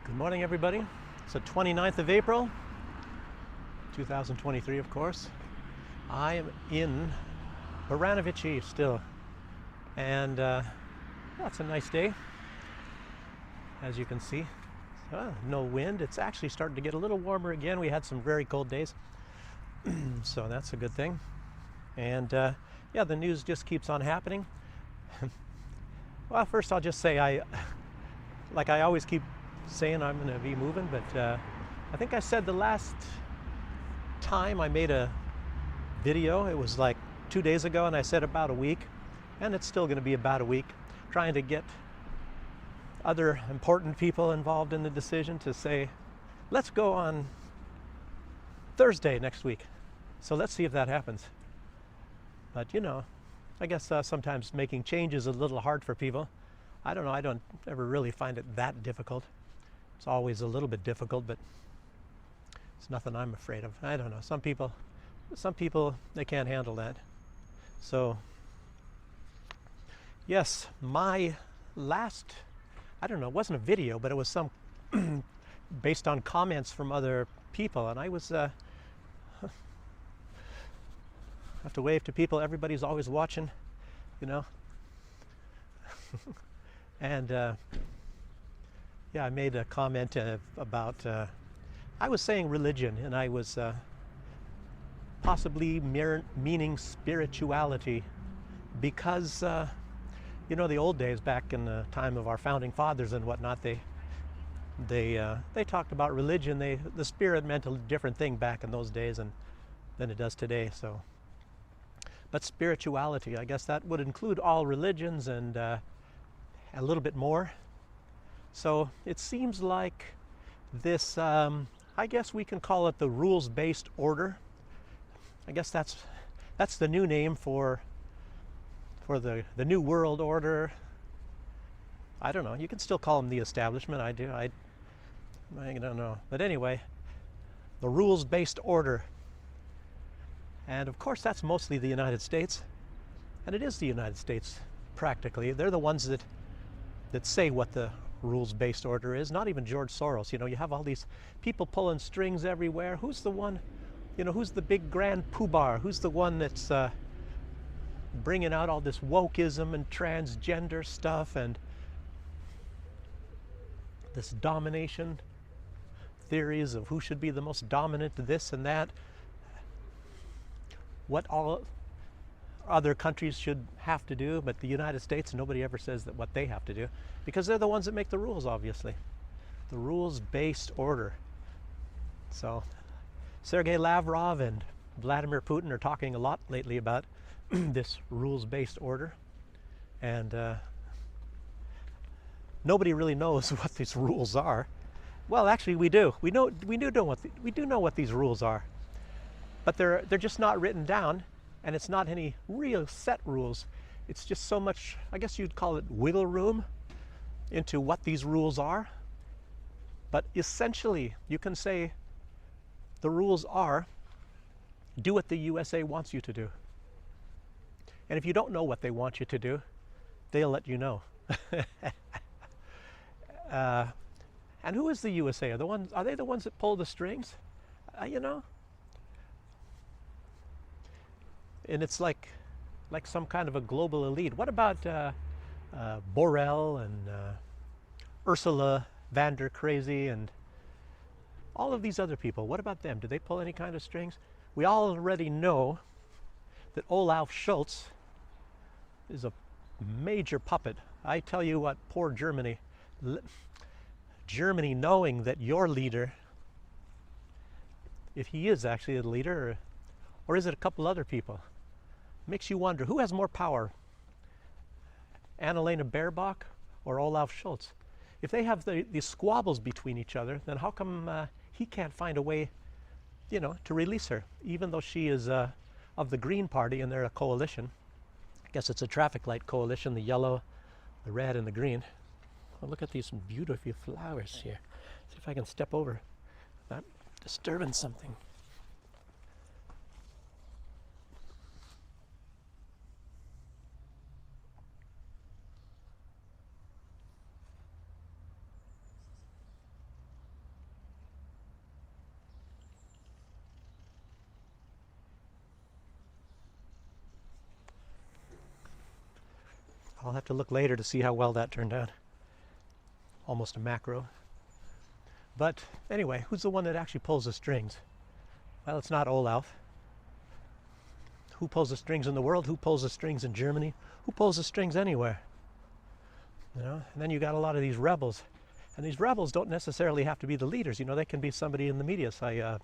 Good morning, everybody. It's the 29th of April, 2023, of course. I am in Baranovici still, and it's a nice day, as you can see. No wind. It's actually starting to get a little warmer again. We had some very cold days, so that's a good thing. And the news just keeps on happening. Well, first I'll just say I always keep saying I'm going to be moving, but I think I said the last time I made a video, it was like 2 days ago, and I said about a week, and it's still going to be about a week, trying to get other important people involved in the decision to say, let's go on Thursday next week. So let's see if that happens. But I guess sometimes making change is a little hard for people. I don't know, I don't ever really find it that difficult. It's always a little bit difficult, but it's nothing I'm afraid of. I don't know. Some people, they can't handle that. So, yes, my last, I don't know, it wasn't a video, but it was some based on comments from other people, and I was have to wave to people. Everybody's always watching, and I made a comment about, I was saying religion, and I was possibly meaning spirituality, because, the old days, back in the time of our founding fathers and whatnot, they talked about religion. The spirit meant a different thing back in those days than it does today. So, but spirituality, I guess that would include all religions and a little bit more. So it seems like this, I guess we can call it the rules-based order. I guess that's the new name for the new world order. I don't know. You can still call them the establishment. I don't know. But anyway, the rules-based order. And of course, that's mostly the United States. And it is the United States, practically. They're the ones that say what the rules-based order is. Not even George Soros. You have all these people pulling strings everywhere. Who's the one, who's the big grand poobah? Who's the one that's bringing out all this wokeism and transgender stuff and this domination theories of who should be the most dominant, this and that, what all other countries should have to do, but the United States, nobody ever says that what they have to do, because they're the ones that make the rules, obviously. The rules-based order. So Sergei Lavrov and Vladimir Putin are talking a lot lately about this rules-based order, and nobody really knows what these rules are. Well, actually, we do. We do know what these rules are, but they're just not written down. And it's not any real set rules. It's just so much, I guess you'd call it wiggle room into what these rules are. But essentially, you can say the rules are, do what the USA wants you to do. And if you don't know what they want you to do, they'll let you know. And who is the USA? Are they the ones that pull the strings? And it's like some kind of a global elite. What about Borrell and Ursula von der Crazy and all of these other people? What about them? Do they pull any kind of strings? We already know that Olaf Scholz is a major puppet. I tell you what, poor Germany. Germany, knowing that your leader, if he is actually the leader, or is it a couple other people? Makes you wonder, who has more power? Annalena Baerbock or Olaf Scholz? If they have these squabbles between each other, then how come he can't find a way, to release her, even though she is of the Green Party and they're a coalition? I guess it's a traffic light coalition, the yellow, the red, and the green. Well, look at these beautiful flowers here. See if I can step over without disturbing something. I'll have to look later to see how well that turned out. Almost a macro. But anyway, who's the one that actually pulls the strings? Well, it's not Olaf. Who pulls the strings in the world? Who pulls the strings in Germany? Who pulls the strings anywhere? You know, and then you got a lot of these rebels. And these rebels don't necessarily have to be the leaders. You know, they can be somebody in the media, say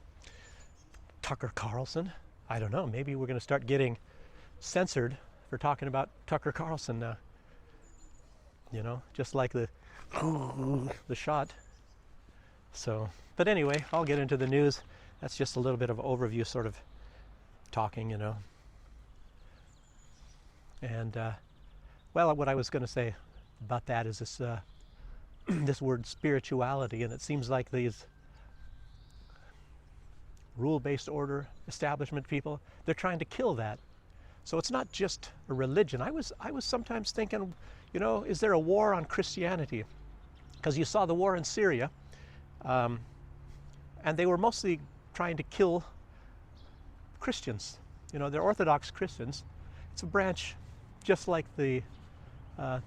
Tucker Carlson. I don't know, maybe we're going to start getting censored for talking about Tucker Carlson now. You know, just like the shot. So, but anyway, I'll get into the news. That's just a little bit of overview sort of talking, you know. And, well, what I was going to say about that is this, this word spirituality, and it seems like these rule-based order establishment people, they're trying to kill that. So it's not just a religion. I was sometimes thinking, you know, is there a war on Christianity? Because you saw the war in Syria, and they were mostly trying to kill Christians. You know, they're Orthodox Christians. It's a branch just like the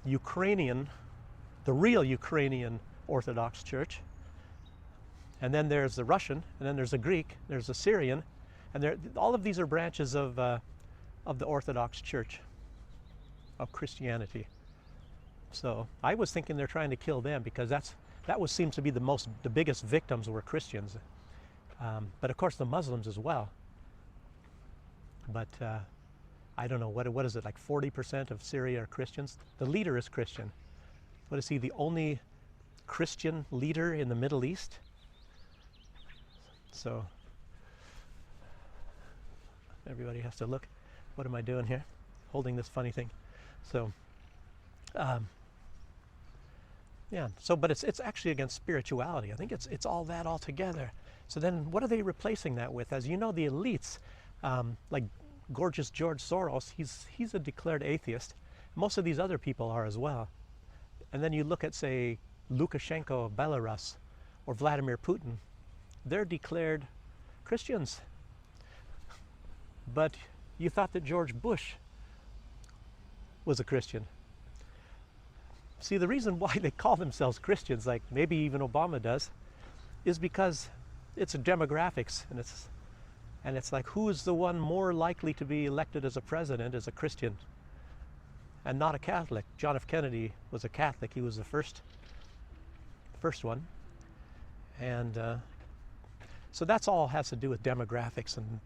Ukrainian, the real Ukrainian Orthodox Church. And then there's the Russian, and then there's the Greek, there's the Syrian, and all of these are branches of the Orthodox Church, of Christianity. So I was thinking they're trying to kill them because that seems to be the biggest victims were Christians, but of course the Muslims as well. But I don't know, what is it, like 40% of Syria are Christians? The leader is Christian. What is he, the only Christian leader in the Middle East? So everybody has to look. What am I doing here? Holding this funny thing. So yeah, so but it's actually against spirituality. I think it's all that all together. So then what are they replacing that with? As you know, the elites, like gorgeous George Soros, he's a declared atheist. Most of these other people are as well. And then you look at, say, Lukashenko of Belarus or Vladimir Putin, they're declared Christians. But you thought that George Bush was a Christian. See, the reason why they call themselves Christians, like maybe even Obama does, is because it's a demographics, and it's like, who is the one more likely to be elected as a president as a Christian and not a Catholic? John F. Kennedy was a Catholic. He was the first one. And so that's all has to do with demographics and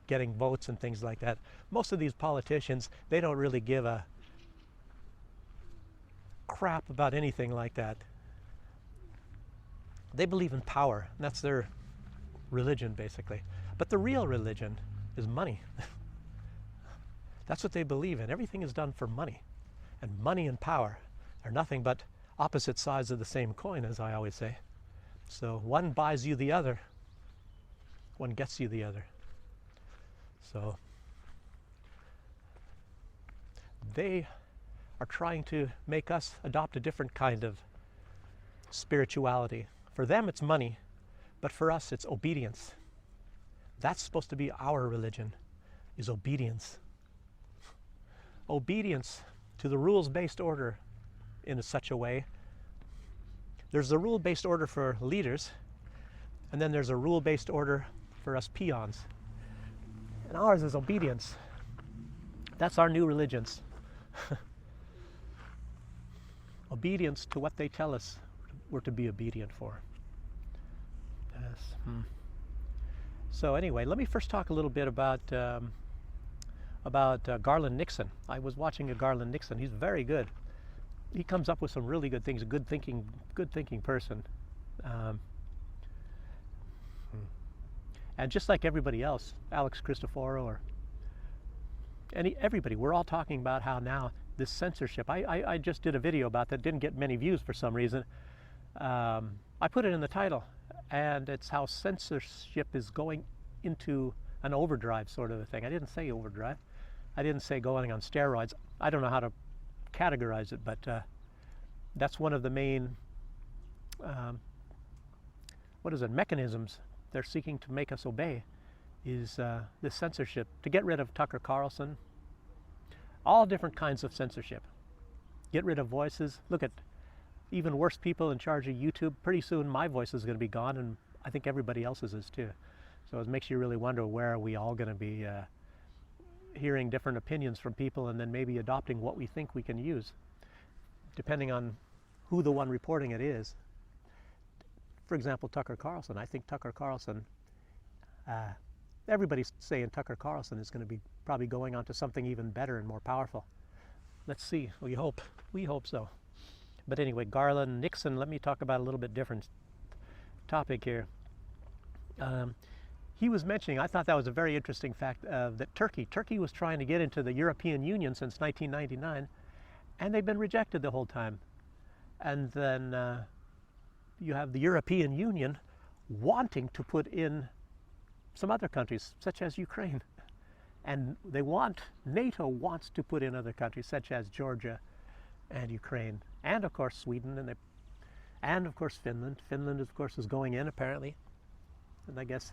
getting votes and things like that. Most of these politicians, they don't really give a crap about anything like that. They believe in power, and that's their religion basically. But the real religion is money. That's what they believe in. Everything is done for money. And money and power are nothing but opposite sides of the same coin, as I always say. So one buys you the other, one gets you the other. So they are trying to make us adopt a different kind of spirituality. For them it's money, but for us it's obedience. That's supposed to be our religion, is obedience. Obedience to the rules-based order in such a way. There's the rule-based order for leaders, and then there's a rule-based order for us peons. And ours is obedience. That's our new religions. Obedience to what they tell us we're to be obedient for. Yes. So anyway, let me first talk a little bit about Garland Nixon. I was watching a Garland Nixon. He's very good. He comes up with some really good things. A good thinking person. And just like everybody else, Alex Christoforo or everybody, we're all talking about how now this censorship. I just did a video about that. Didn't get many views for some reason. I put it in the title, and it's how censorship is going into an overdrive sort of a thing. I didn't say overdrive. I didn't say going on steroids. I don't know how to categorize it, but that's one of the main mechanisms they're seeking to make us obey, is this censorship, to get rid of Tucker Carlson, all different kinds of censorship. get rid of voices. Look at even worse people in charge of YouTube. Pretty soon my voice is going to be gone, and I think everybody else's is too. So it makes you really wonder, where are we all going to be hearing different opinions from people, and then maybe adopting what we think we can use, depending on who the one reporting it is. For example, Tucker Carlson. I think Tucker Carlson, everybody's saying Tucker Carlson is going to be probably going on to something even better and more powerful. Let's see. We hope. We hope so. But anyway, Garland, Nixon, let me talk about a little bit different topic here. He was mentioning, I thought that was a very interesting fact, that Turkey was trying to get into the European Union since 1999, and they've been rejected the whole time. And then you have the European Union wanting to put in some other countries, such as Ukraine. And NATO wants to put in other countries, such as Georgia and Ukraine, and of course Sweden, and of course Finland. Finland, of course, is going in apparently. And I guess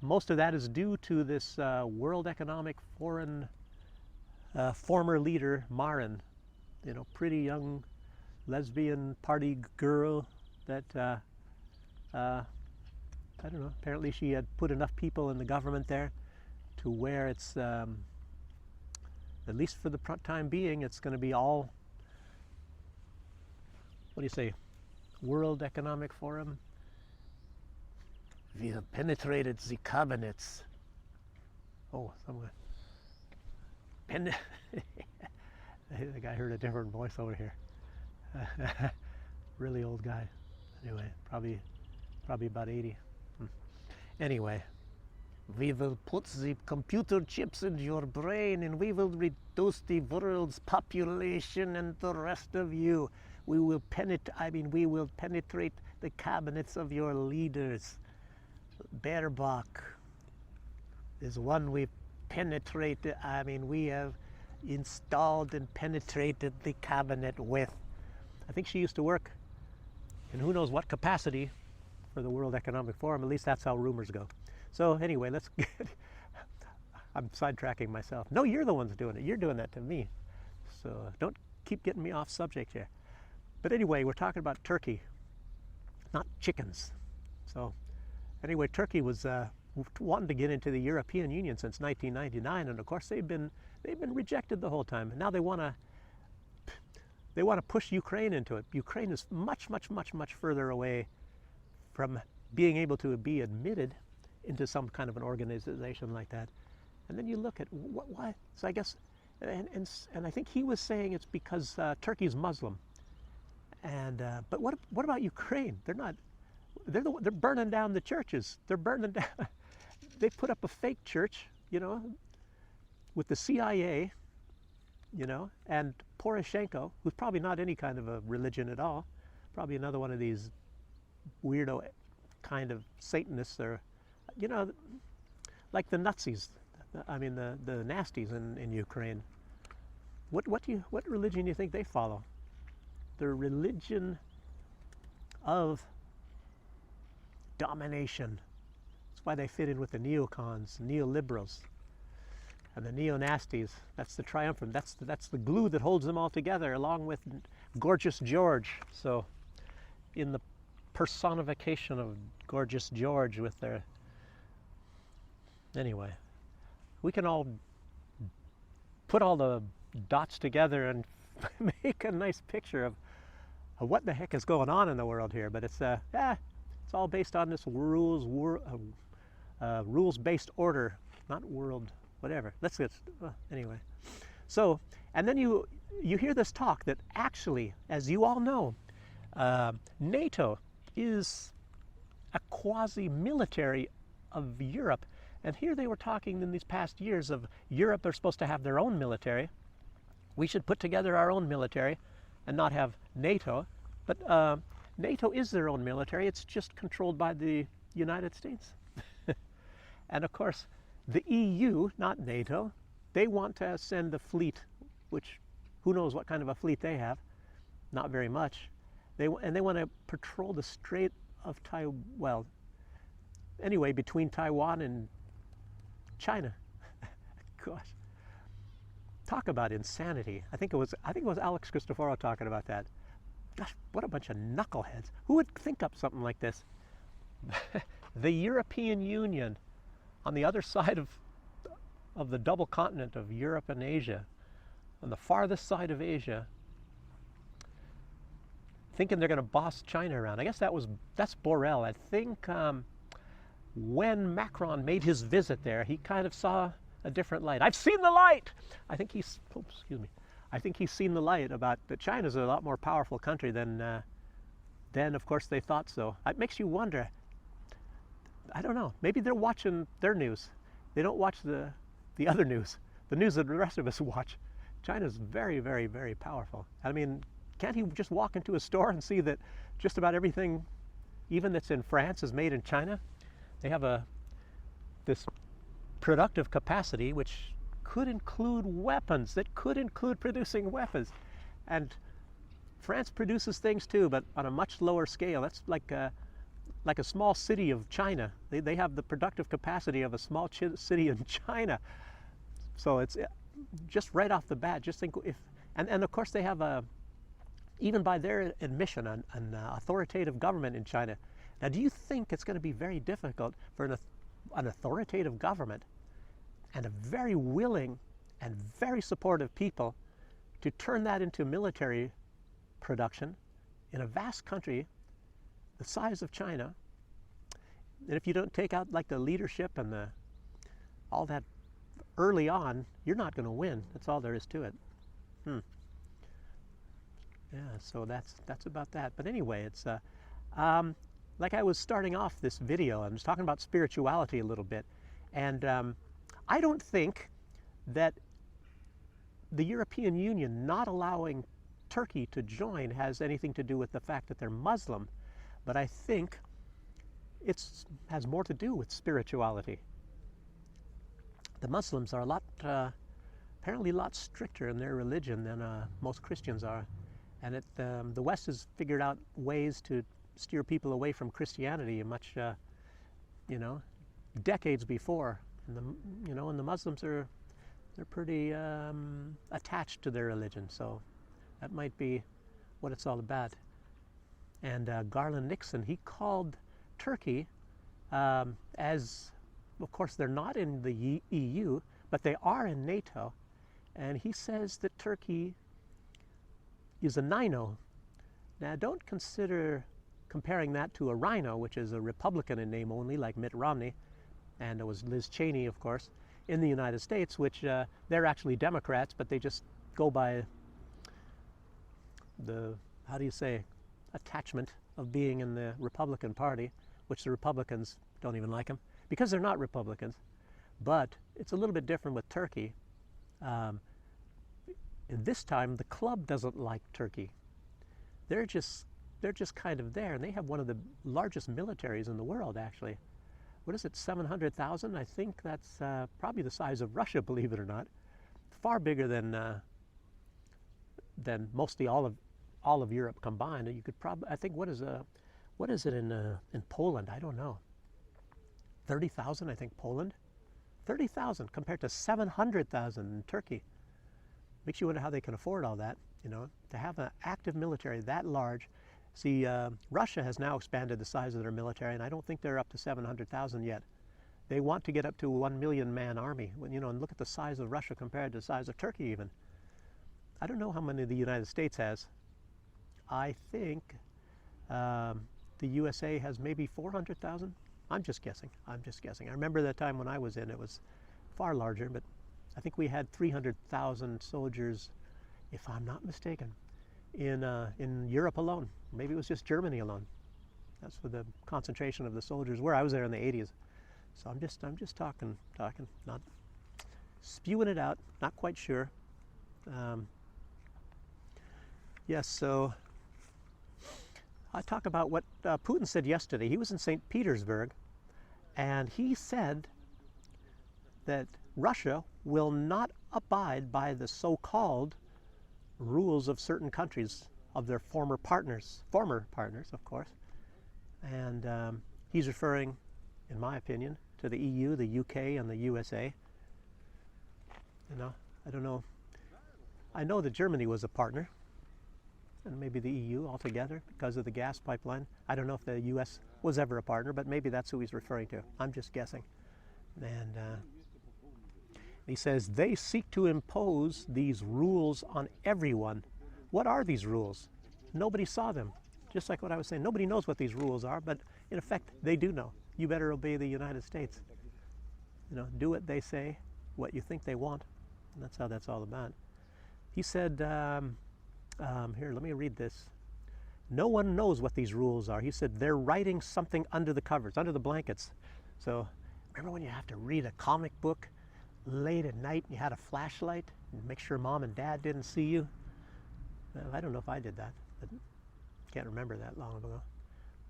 most of that is due to this World Economic Forum former leader, Marin, pretty young lesbian party girl that, I don't know, apparently she had put enough people in the government there to where it's, at least for the time being, it's going to be all, what do you say, World Economic Forum? We have penetrated the cabinets. Oh, someone. I think I heard a different voice over here. Really old guy. Anyway, probably about 80. Anyway, we will put the computer chips in your brain, and we will reduce the world's population and the rest of you. We will penetrate the cabinets of your leaders. Baerbock is one we penetrated. We have installed and penetrated the cabinet with. I think she used to work in who knows what capacity for the World Economic Forum. At least that's how rumors go. So anyway, let's get, I'm sidetracking myself. No, you're the ones doing it. You're doing that to me. So don't keep getting me off subject here. But anyway, we're talking about Turkey, not chickens. So anyway, Turkey was wanting to get into the European Union since 1999, and of course they've been rejected the whole time. And now they want to push Ukraine into it. Ukraine is much further away from being able to be admitted into some kind of an organization like that. And then you look at why. So I guess, and I think he was saying it's because Turkey's Muslim. And but what about Ukraine? They're not. They're burning down the churches. They're burning down. They put up a fake church, with the CIA, and Poroshenko, who's probably not any kind of a religion at all, probably another one of these weirdo kind of Satanists, or, like the Nazis. The nasties in Ukraine. What religion do you think they follow? The religion of domination. That's why they fit in with the neocons, neoliberals, and the neo-nasties. That's the triumphant. That's the glue that holds them all together, along with Gorgeous George. So, in the personification of Gorgeous George with their. Anyway, we can all put all the dots together and make a nice picture of what the heck is going on in the world here. But it's all based on this rules-based order, not world, whatever. Let's get anyway. So, and then you hear this talk that actually, as you all know, NATO is a quasi-military of Europe. And here they were talking in these past years of Europe are supposed to have their own military. We should put together our own military and not have NATO. But NATO is their own military. It's just controlled by the United States. And of course, the EU, not NATO, they want to send a fleet, which who knows what kind of a fleet they have. Not very much. They want to patrol the Strait of Taiwan. Well, anyway, between Taiwan and China. Gosh. talk about insanity. I think it was Alex Cristoforo talking about that. Gosh, what a bunch of knuckleheads. Who would think up something like this? The European Union on the other side of the double continent of Europe and Asia, on the farthest side of Asia, thinking they're going to boss China around. I guess that's Borrell. I think when Macron made his visit there, he kind of saw a different light. I've seen the light. I think he's seen the light about that China's a lot more powerful country than of course they thought so. It makes you wonder. I don't know. Maybe they're watching their news. They don't watch the other news, the news that the rest of us watch. China's very, very, very powerful. I mean, can't he just walk into a store and see that just about everything, even that's in France, is made in China? They have this productive capacity which could include weapons, that could include producing weapons. And France produces things too, but on a much lower scale. That's like a small city of China. They have the productive capacity of a small city in China. So it's just right off the bat, just think if, and of course they have even by their admission, an authoritative government in China. Now, do you think it's going to be very difficult for an authoritative government and a very willing and very supportive people to turn that into military production in a vast country the size of China? And if you don't take out like the leadership and all that early on, you're not going to win. That's all there is to it. Yeah, so that's about that. But anyway, it's like I was starting off this video, I was talking about spirituality a little bit, and I don't think that the European Union not allowing Turkey to join has anything to do with the fact that they're Muslim, but I think it has more to do with spirituality. The Muslims are apparently a lot stricter in their religion than most Christians are, and the West has figured out ways to steer people away from Christianity much, decades before. And the Muslims they're pretty attached to their religion, so that might be what it's all about. And Garland Nixon, he called Turkey, as of course they're not in the EU, but they are in NATO, and he says that Turkey is a Nino. Now, don't consider comparing that to a Rhino, which is a Republican in name only, like Mitt Romney, and it was Liz Cheney, of course, in the United States, which they're actually Democrats, but they just go by the, how do you say, attachment of being in the Republican Party, which the Republicans don't even like them, because they're not Republicans. But it's a little bit different with Turkey. This time, the club doesn't like Turkey. They're just kind of there, and they have one of the largest militaries in the world, actually. What is it, 700,000? I think that's probably the size of Russia, believe it or not. Far bigger than mostly all of Europe combined. You could probably, I think, what is it in Poland? I don't know. 30,000, I think, Poland. 30,000 compared to 700,000 in Turkey. Makes you wonder how they can afford all that, to have an active military that large. See, Russia has now expanded the size of their military, and I don't think they're up to 700,000 yet. They want to get up to a 1 million man army, and look at the size of Russia compared to the size of Turkey even. I don't know how many the United States has. I think the USA has maybe 400,000. I'm just guessing. I remember that time when I was in, it was far larger, but I think we had 300,000 soldiers, if I'm not mistaken, in Europe alone. Maybe it was just Germany alone. That's where the concentration of the soldiers were. I was there in the 80s. So I'm just talking, not spewing it out, not quite sure. Yes, so I talk about what Putin said yesterday. He was in St. Petersburg, and he said that Russia will not abide by the so-called rules of certain countries, of their former partners, of course. And he's referring, in my opinion, to the EU, the UK, and the USA. I don't know. I know that Germany was a partner, and maybe the EU altogether because of the gas pipeline. I don't know if the US was ever a partner, but maybe that's who he's referring to. I'm just guessing. And he says, they seek to impose these rules on everyone. What are these rules? Nobody saw them. Just like what I was saying, nobody knows what these rules are, but in effect, they do know. You better obey the United States. You know, do what they say, what you think they want. And that's how that's all about. He said, here, let me read this. No one knows what these rules are. He said, they're writing something under the covers, under the blankets. So, remember when you have to read a comic book late at night and you had a flashlight and make sure mom and dad didn't see you? Well, I don't know if I did that, but can't remember that long ago.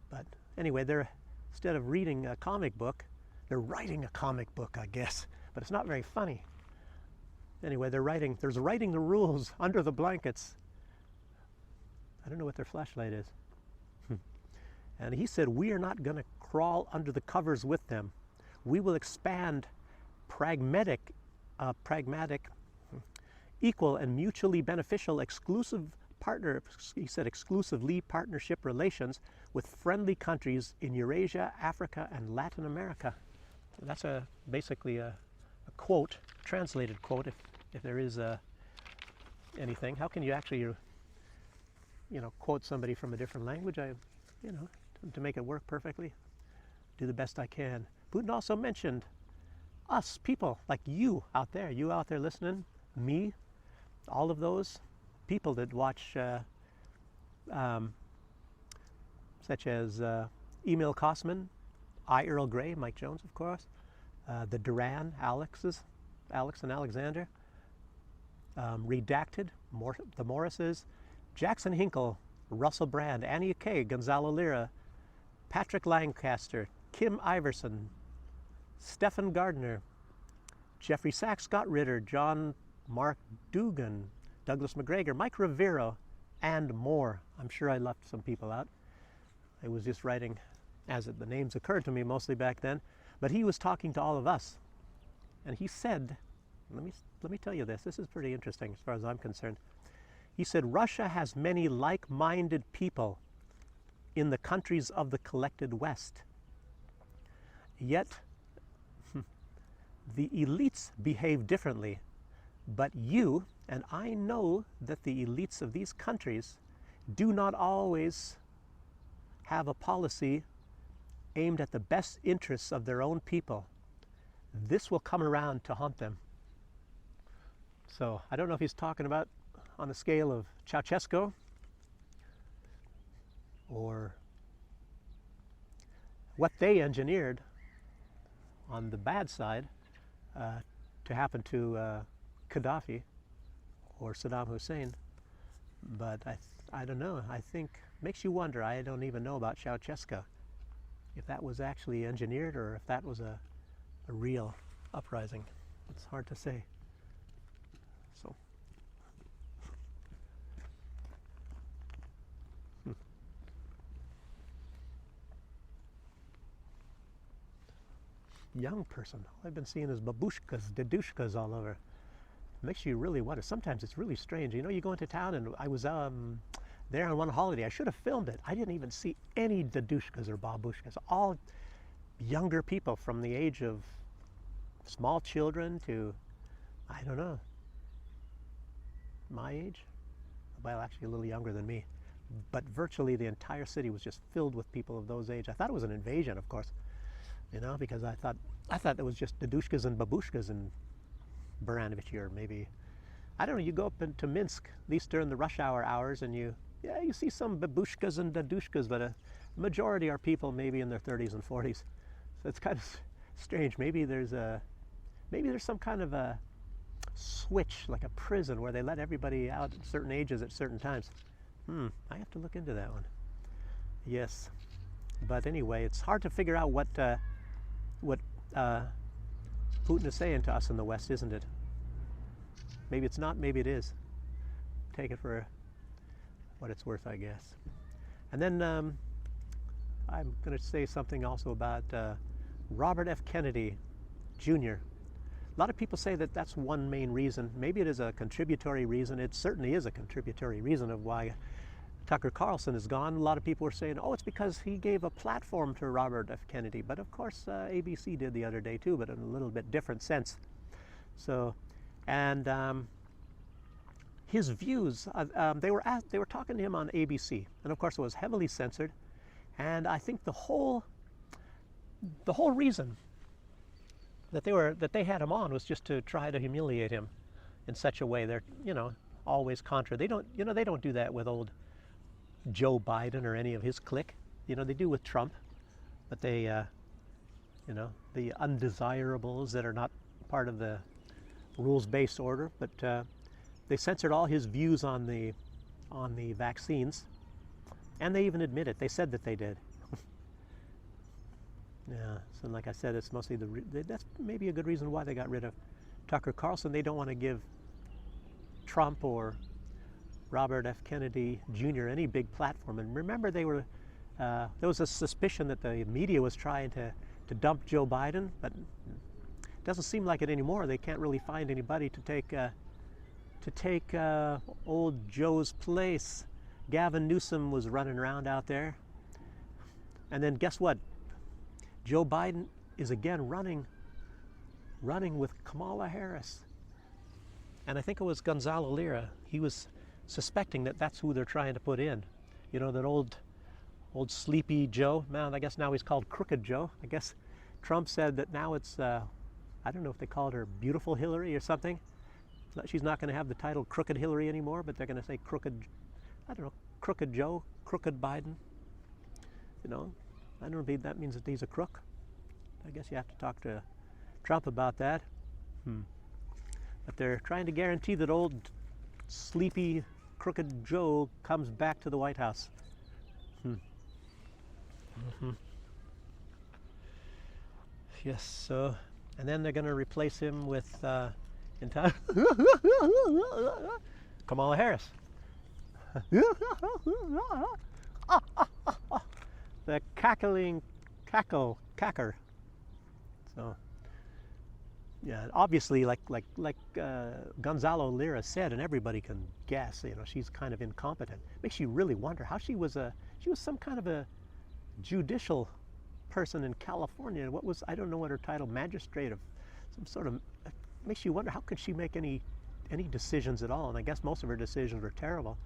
But anyway, they're, instead of reading a comic book, they're writing a comic book, I guess. But it's not very funny. Anyway, they're writing the rules under the blankets. I don't know what their flashlight is. And he said, we are not going to crawl under the covers with them. We will expand pragmatic, equal and mutually beneficial exclusively partnership relations with friendly countries in Eurasia, Africa, and Latin America. That's basically a quote, translated quote, if there is anything. How can you actually, quote somebody from a different language? To make it work perfectly, do the best I can. Putin also mentioned us, people like you out there listening, me, all of those people that watch, such as Emil Kosman, I. Earl Grey, Mike Jones, of course, the Duran, Alex and Alexander, Redacted, the Morrises, Jackson Hinkle, Russell Brand, Annie Kay, Gonzalo Lira, Patrick Lancaster, Kim Iverson, Stephen Gardner, Jeffrey Sachs, Scott Ritter, John Mark Dugan, Douglas McGregor, Mike Rivero, and more. I'm sure I left some people out. I was just writing as the names occurred to me mostly back then, but he was talking to all of us. And he said, let me tell you this is pretty interesting as far as I'm concerned. He said, Russia has many like-minded people in the countries of the collected West. Yet, the elites behave differently. But you, and I know that the elites of these countries do not always have a policy aimed at the best interests of their own people. This will come around to haunt them. So, I don't know if he's talking about on the scale of Ceausescu or what they engineered on the bad side to happen to Gaddafi or Saddam Hussein. But I don't know. I think makes you wonder. I don't even know about Ceausescu, if that was actually engineered or if that was a real uprising. It's hard to say. So. Young person. All I've been seeing is babushkas, dedushkas all over. It makes you really wonder. Sometimes it's really strange. You go into town, and I was there on one holiday. I should have filmed it. I didn't even see any dedushkas or babushkas. All younger people from the age of small children to, I don't know, my age? Well, actually a little younger than me. But virtually the entire city was just filled with people of those age. I thought it was an invasion, of course. Because I thought there was just dedushkas and babushkas in Baranovich, or maybe, I don't know, you go up into Minsk, at least during the rush hour hours, and you see some babushkas and dedushkas, but a majority are people maybe in their 30s and 40s. So it's kind of strange. Maybe there's some kind of a switch, like a prison, where they let everybody out at certain ages at certain times. I have to look into that one. Yes. But anyway, it's hard to figure out what Putin is saying to us in the West, isn't it? Maybe it's not, maybe it is. Take it for what it's worth, I guess. And then I'm going to say something also about Robert F. Kennedy Jr. A lot of people say that that's one main reason. Maybe it is a contributory reason. It certainly is a contributory reason of why Tucker Carlson is gone. A lot of people are saying, oh, it's because he gave a platform to Robert F. Kennedy. But of course, ABC did the other day too, but in a little bit different sense. So, and his views, they were talking to him on ABC, and of course it was heavily censored. And I think the whole reason that they had him on was just to try to humiliate him in such a way. They're, you know, always contra. They don't do that with old Joe Biden or any of his clique. You know, they do with Trump, but they, you know, the undesirables that are not part of the rules-based order. But they censored all his views on the vaccines, and they even admit it. They said that they did. Yeah, so like I said, it's mostly that's maybe a good reason why they got rid of Tucker Carlson. They don't want to give Trump or Robert F. Kennedy Jr. any big platform. And remember, there was a suspicion that the media was trying to dump Joe Biden, but it doesn't seem like it anymore. They can't really find anybody to take old Joe's place. Gavin Newsom was running around out there, and then guess what? Joe Biden is again running with Kamala Harris. And I think it was Gonzalo Lira. He was suspecting that that's who they're trying to put in. You know, that old sleepy Joe. Man, I guess now he's called Crooked Joe. I guess Trump said that now it's, I don't know if they called her Beautiful Hillary or something. She's not going to have the title Crooked Hillary anymore, but they're going to say Crooked, I don't know, Crooked Joe, Crooked Biden. You know, I don't know if that means that he's a crook. I guess you have to talk to Trump about that. But they're trying to guarantee that old sleepy Crooked Joe comes back to the White House. Yes, so, and then they're going to replace him with Kamala Harris. The cacker. So, yeah, obviously, like Gonzalo Lira said, and everybody can guess, you know, she's kind of incompetent. Makes you really wonder how she was some kind of a judicial person in California. What was, I don't know what her title, magistrate of some sort of, makes you wonder how could she make any decisions at all. And I guess most of her decisions were terrible,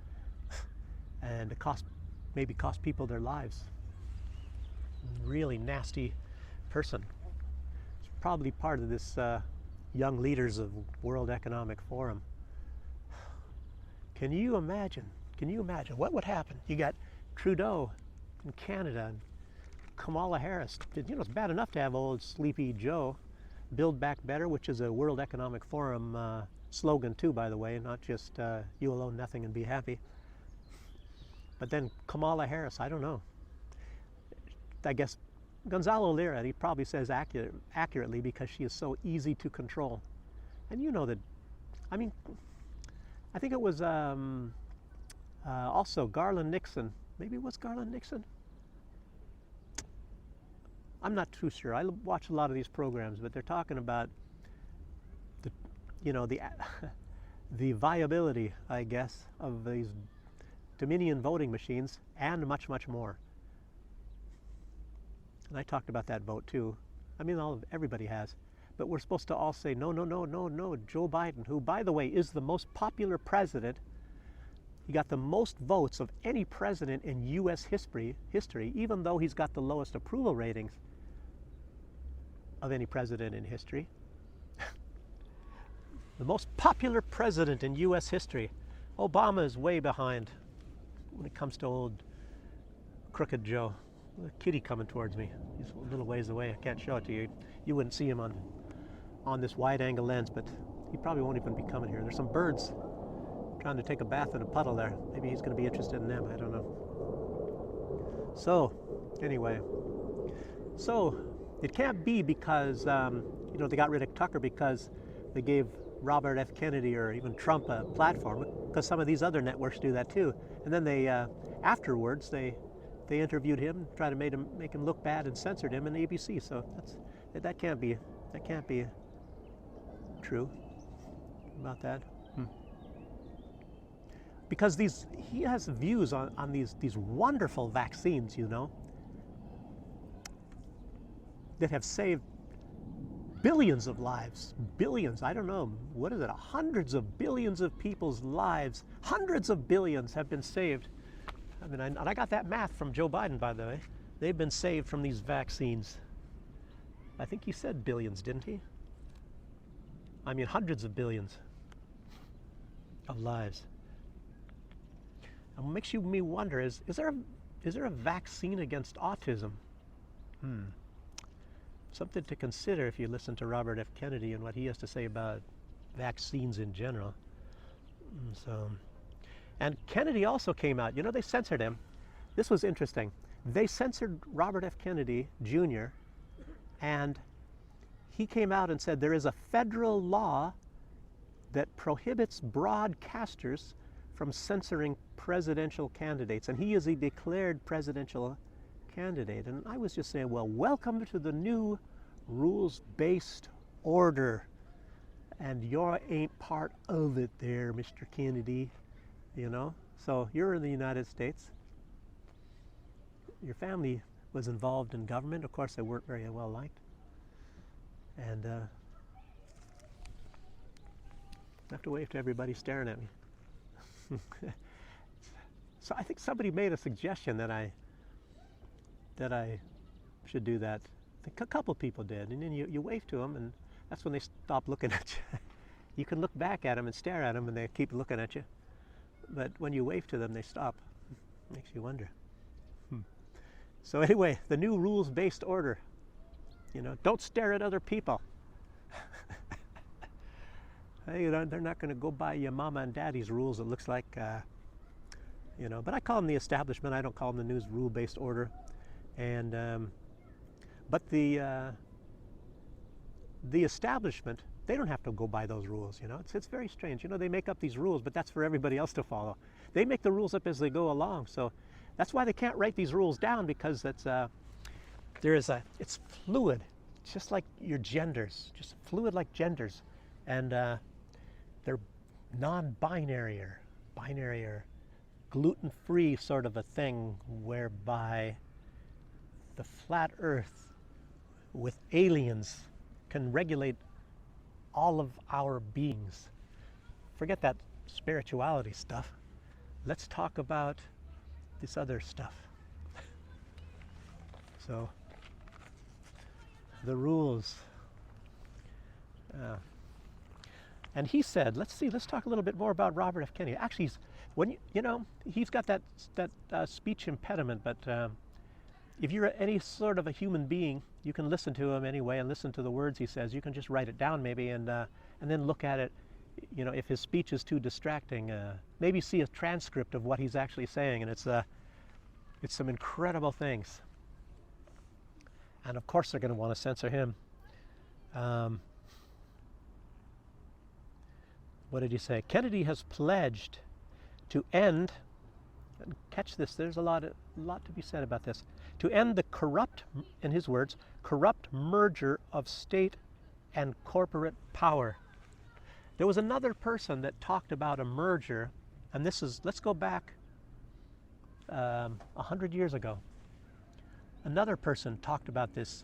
and it maybe cost people their lives. Really nasty person. It's probably part of this Young Leaders of World Economic Forum. Can you imagine what would happen? You got Trudeau in Canada and Kamala Harris. You know, it's bad enough to have old sleepy Joe. Build Back Better, which is a World Economic Forum slogan too, by the way, not just you will own nothing and be happy. But then Kamala Harris, I don't know. I guess Gonzalo Lira, he probably says accurately because she is so easy to control. And you know that, I mean, I think it was also Garland Nixon. Maybe it was Garland Nixon? I'm not too sure. I watch a lot of these programs, but they're talking about the viability, I guess, of these Dominion voting machines and much, much more. And I talked about that vote too. I mean, everybody has. But we're supposed to all say, no, no, no, no, no. Joe Biden, who, by the way, is the most popular president. He got the most votes of any president in U.S. history, even though he's got the lowest approval ratings of any president in history. The most popular president in U.S. history. Obama is way behind when it comes to old Crooked Joe. A kitty coming towards me. He's a little ways away. I can't show it to you. You wouldn't see him on this wide-angle lens, but he probably won't even be coming here. There's some birds trying to take a bath in a puddle there. Maybe he's going to be interested in them. I don't know. So, anyway. So, it can't be because, they got rid of Tucker because they gave Robert F. Kennedy or even Trump a platform, because some of these other networks do that too. And then they, afterwards, they interviewed him, tried to make him look bad, and censored him in ABC. So that can't be true about that. Because he has views on these wonderful vaccines, you know, that have saved billions of lives. Billions, I don't know, what is it? Hundreds of billions of people's lives. Hundreds of billions have been saved. I mean, and I got that math from Joe Biden, by the way. They've been saved from these vaccines. I think he said billions, didn't he? I mean, hundreds of billions of lives. And what makes me wonder is there a vaccine against autism? Something to consider if you listen to Robert F. Kennedy and what he has to say about vaccines in general. And Kennedy also came out. You know, they censored him. This was interesting. They censored Robert F. Kennedy Jr. and he came out and said there is a federal law that prohibits broadcasters from censoring presidential candidates, and he is a declared presidential candidate. And I was just saying, well, welcome to the new rules-based order, and you ain't part of it there, Mr. Kennedy, you know. So you're in the United States. Your family was involved in government. Of course, they weren't very well liked. And I have to wave to everybody staring at me. So I think somebody made a suggestion that I should do that. I think a couple people did, and then you wave to them, and that's when they stop looking at you. You can look back at them and stare at them, and they keep looking at you. But when you wave to them, they stop. Makes you wonder. So anyway, the new rules-based order. You know, don't stare at other people. You know, they're not going to go by your mama and daddy's rules. It looks like, you know. But I call them the establishment. I don't call them the new rule-based order. And but the establishment, they don't have to go by those rules. You know, it's very strange. You know, they make up these rules, but that's for everybody else to follow. They make the rules up as they go along. So that's why they can't write these rules down, because it's fluid, just like your genders, just fluid like genders, and they're non-binary or binary or gluten-free sort of a thing, whereby the flat Earth with aliens can regulate all of our beings. Forget that spirituality stuff. Let's talk about this other stuff. So, the rules. And he said, let's talk a little bit more about Robert F. Kennedy. Actually, he's got that speech impediment, but if you're any sort of a human being, you can listen to him anyway and listen to the words he says. You can just write it down maybe, and then look at it. You know, if his speech is too distracting, maybe see a transcript of what he's actually saying, and it's some incredible things. And of course they're going to want to censor him. What did he say? Kennedy has pledged to end, and catch this, there's a lot to be said about this, to end the corrupt, in his words, corrupt merger of state and corporate power. There was another person that talked about a merger, and let's go back 100 years ago. Another person talked about this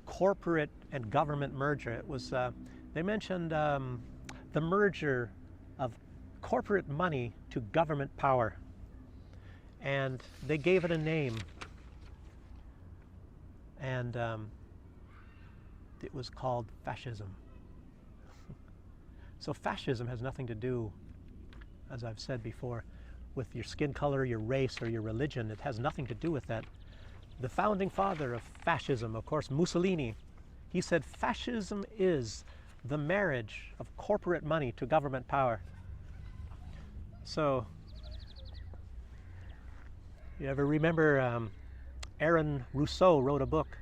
corporate and government merger. It was they mentioned the merger of corporate money to government power, and they gave it a name, and it was called fascism. So fascism has nothing to do, as I've said before, with your skin color, your race, or your religion. It has nothing to do with that. The founding father of fascism, of course, Mussolini, he said fascism is the marriage of corporate money to government power. So, you ever remember Aaron Rousseau wrote a book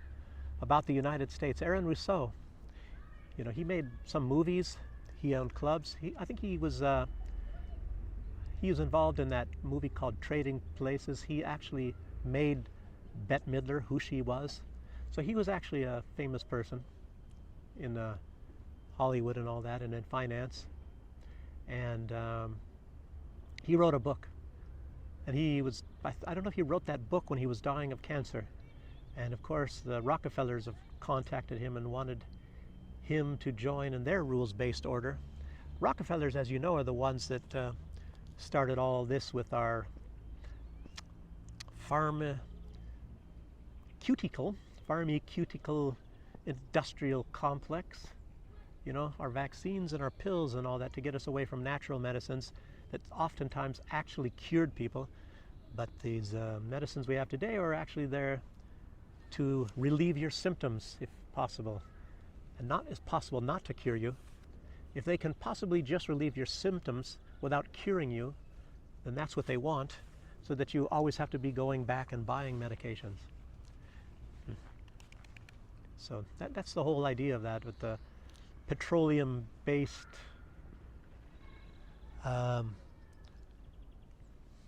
about the United States. Aaron Rousseau, you know, he made some movies, he owned clubs. I think he was involved in that movie called Trading Places. He actually made Bette Midler who she was. So he was actually a famous person. in Hollywood and all that, and in finance. And he wrote a book. And I don't know if he wrote that book when he was dying of cancer. And of course, the Rockefellers have contacted him and wanted him to join in their rules-based order. Rockefellers, as you know, are the ones that started all this with our pharmaceutical industrial complex. You know, our vaccines and our pills and all that to get us away from natural medicines that oftentimes actually cured people. But these medicines we have today are actually there to relieve your symptoms, if possible. And not as possible not to cure you. If they can possibly just relieve your symptoms without curing you, then that's what they want, so that you always have to be going back and buying medications. So that's the whole idea of that, with the petroleum-based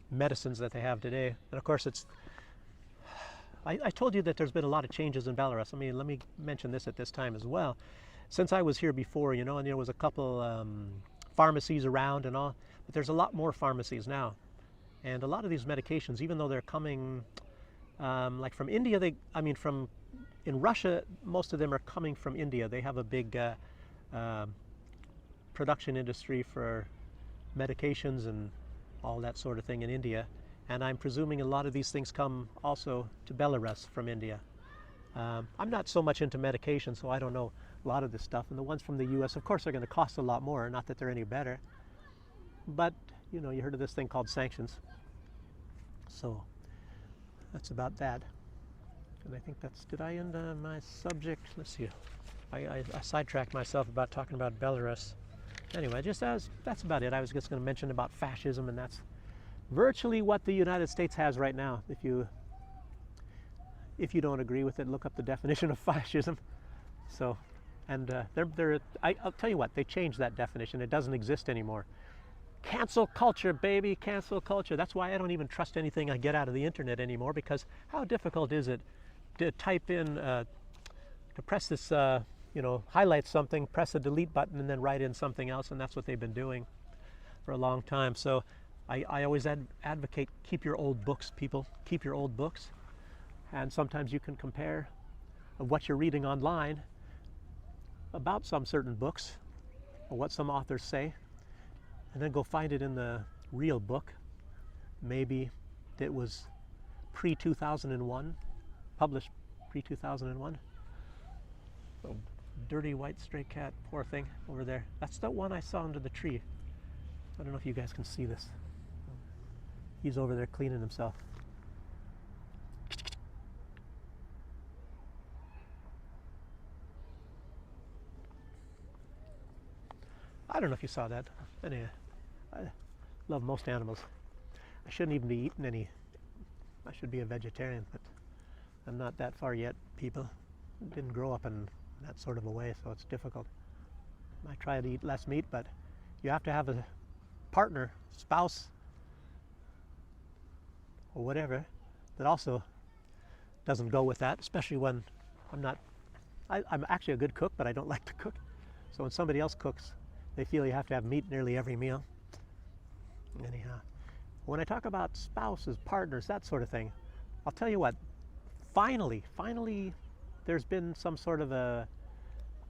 medicines that they have today. And of course, I told you that there's been a lot of changes in Belarus. I mean, let me mention this at this time as well. Since I was here before, you know, and there was a couple pharmacies around and all, but there's a lot more pharmacies now. And a lot of these medications, even though they're coming like from India, in Russia, most of them are coming from India. They have a big production industry for medications and all that sort of thing in India. And I'm presuming a lot of these things come also to Belarus from India. I'm not so much into medication, so I don't know a lot of this stuff. And the ones from the US, of course, are going to cost a lot more. Not that they're any better. But, you know, you heard of this thing called sanctions. So that's about that. And I think did I end my subject? Let's see. I sidetracked myself about talking about Belarus. Anyway, that's about it. I was just going to mention about fascism, and that's virtually what the United States has right now. If you don't agree with it, look up the definition of fascism. So, and I'll tell you what, they changed that definition. It doesn't exist anymore. Cancel culture, baby, cancel culture. That's why I don't even trust anything I get out of the internet anymore, because how difficult is it to type in, to press this, highlight something, press a delete button, and then write in something else, and that's what they've been doing for a long time. So I always advocate, keep your old books, people. Keep your old books. And sometimes you can compare what you're reading online about some certain books or what some authors say, and then go find it in the real book. Maybe it was pre-2001, published pre-2001. So dirty white stray cat, poor thing over there. That's the one I saw under the tree. I don't know if you guys can see this. He's over there cleaning himself. I don't know if you saw that. Anyway, I love most animals. I shouldn't even be eating any. I should be a vegetarian, but I'm not that far yet, people. Didn't grow up in that sort of a way, so it's difficult. I try to eat less meat, but you have to have a partner, spouse, or whatever, that also doesn't go with that, especially when I'm actually a good cook, but I don't like to cook. So when somebody else cooks, they feel you have to have meat nearly every meal. Anyhow, when I talk about spouses, partners, that sort of thing, I'll tell you what, finally, there's been some sort of a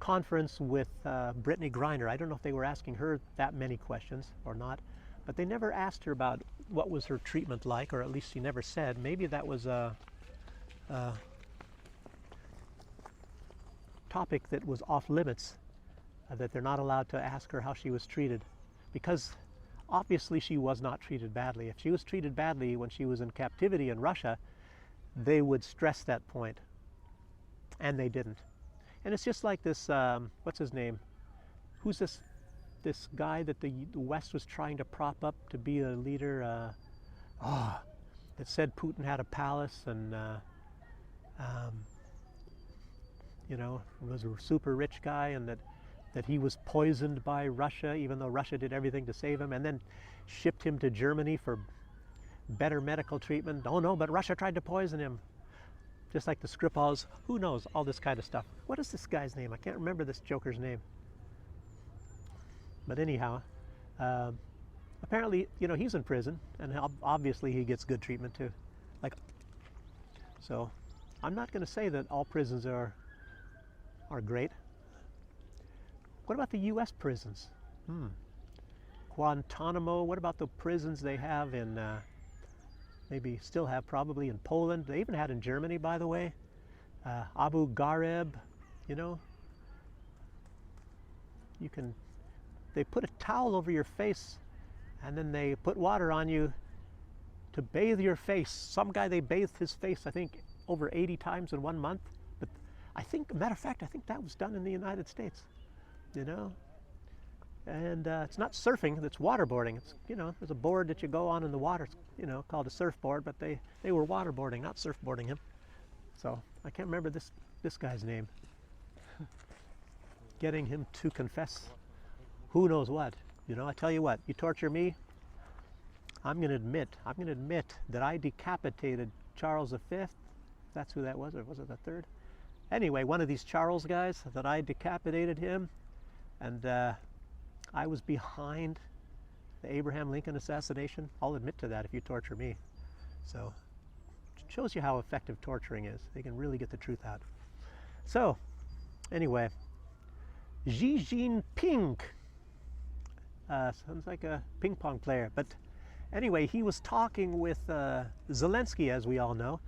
conference with Brittany Griner. I don't know if they were asking her that many questions or not, but they never asked her about what was her treatment like, or at least she never said. Maybe that was a topic that was off limits, that they're not allowed to ask her how she was treated, because obviously she was not treated badly. If she was treated badly when she was in captivity in Russia, they would stress that point, and they didn't. And it's just like this, what's his name? Who's this guy that the West was trying to prop up to be a leader? That said Putin had a palace and was a super rich guy, and that he was poisoned by Russia, even though Russia did everything to save him, and then shipped him to Germany for better medical treatment. Oh no, but Russia tried to poison him. just like the Skripals, who knows, all this kind of stuff. What is this guy's name? I can't remember this joker's name. But anyhow, apparently, you know, he's in prison, and obviously he gets good treatment too. Like, so I'm not going to say that all prisons are great. What about the U.S. prisons? Guantanamo, what about the prisons they have in, maybe still have probably in Poland? They even had in Germany, by the way. Abu Ghraib, you know. They put a towel over your face and then they put water on you to bathe your face. Some guy, they bathed his face, I think, over 80 times in 1 month. But I think, matter of fact, I think that was done in the United States, you know. And it's not surfing, it's waterboarding. It's, you know, there's a board that you go on in the water, you know, called a surfboard, but they were waterboarding, not surfboarding him. So I can't remember this guy's name. Getting him to confess who knows what. You know, I tell you what, you torture me, I'm going to admit that I decapitated Charles V. That's who that was, or was it the third? Anyway, one of these Charles guys, that I decapitated him, and I was behind the Abraham Lincoln assassination. I'll admit to that if you torture me. So it shows you how effective torturing is. They can really get the truth out. So anyway, Xi Jinping. Sounds like a ping pong player. But anyway, he was talking with Zelensky, as we all know.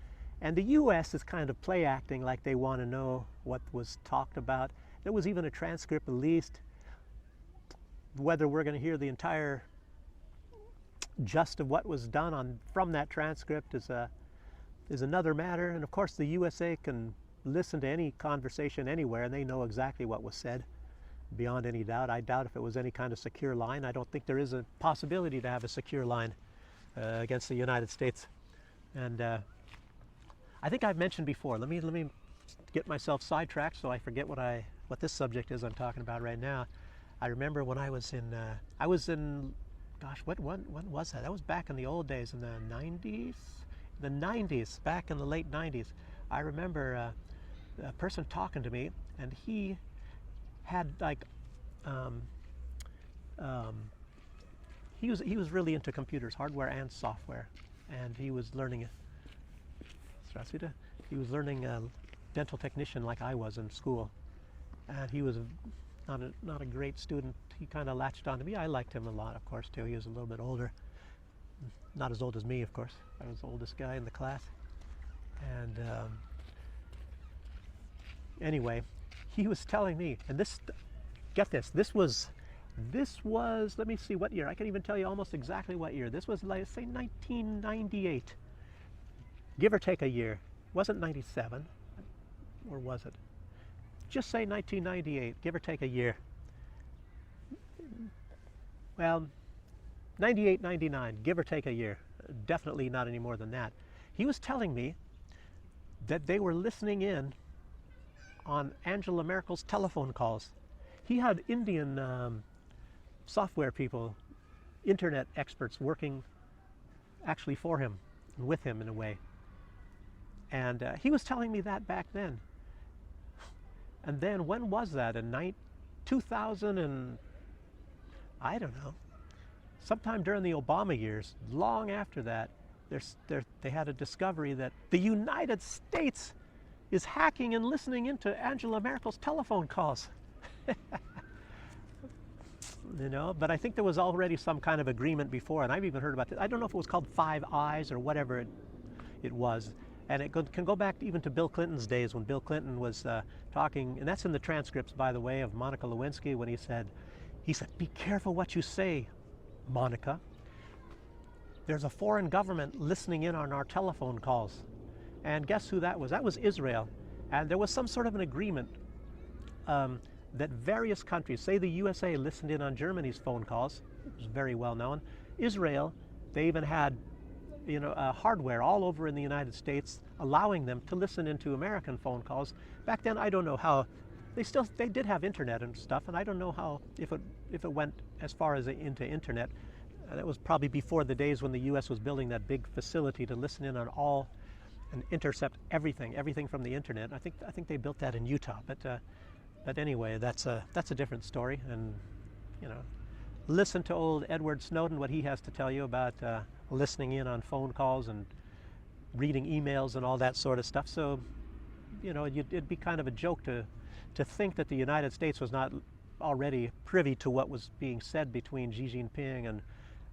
And the U.S. is kind of play acting like they want to know what was talked about. There was even a transcript released. Whether we're going to hear the entire gist of what was done from that transcript is another matter. And of course, the USA can listen to any conversation anywhere, and they know exactly what was said, beyond any doubt. I doubt if it was any kind of secure line. I don't think there is a possibility to have a secure line against the United States. And I think I've mentioned before. Let me get myself sidetracked so I forget what this subject is I'm talking about right now. I remember when I was in, gosh, when was that? That was back in the old days, in the 90s, back in the late 90s. I remember a person talking to me, and he had like, he was really into computers, hardware and software, and he was learning dental technician like I was in school, and he was not a great student. He kind of latched on to me. I liked him a lot, of course, too. He was a little bit older. Not as old as me, of course. I was the oldest guy in the class. And anyway, he was telling me, and this, get this, this was, let me see what year. I can even tell you almost exactly what year. This was, like, say, 1998. Give or take a year. Wasn't 97, or was it? Just say 1998, give or take a year. Well, 98, 99, give or take a year. Definitely not any more than that. He was telling me that they were listening in on Angela Merkel's telephone calls. He had Indian software people, internet experts working actually for him, with him in a way. And he was telling me that back then. And then when was that? In 2000 and, I don't know, sometime during the Obama years, long after that, they had a discovery that the United States is hacking and listening into Angela Merkel's telephone calls. You know, but I think there was already some kind of agreement before, and I've even heard about it. I don't know if it was called Five Eyes or whatever it was. And it can go back even to Bill Clinton's days, when Bill Clinton was talking, and that's in the transcripts, by the way, of Monica Lewinsky, when he said, be careful what you say, Monica. There's a foreign government listening in on our telephone calls. And guess who that was? That was Israel. And there was some sort of an agreement that various countries, say the USA listened in on Germany's phone calls. It was very well known. They even had hardware all over in the United States, allowing them to listen into American phone calls. Back then, I don't know how, they did have internet and stuff, and I don't know how, if it went as far as into internet. That was probably before the days when the US was building that big facility to listen in on all and intercept everything from the internet. I think they built that in Utah, but anyway, that's a different story. And you know, listen to old Edward Snowden, what he has to tell you about listening in on phone calls and reading emails and all that sort of stuff. So, you know, it'd be kind of a joke to think that the United States was not already privy to what was being said between Xi Jinping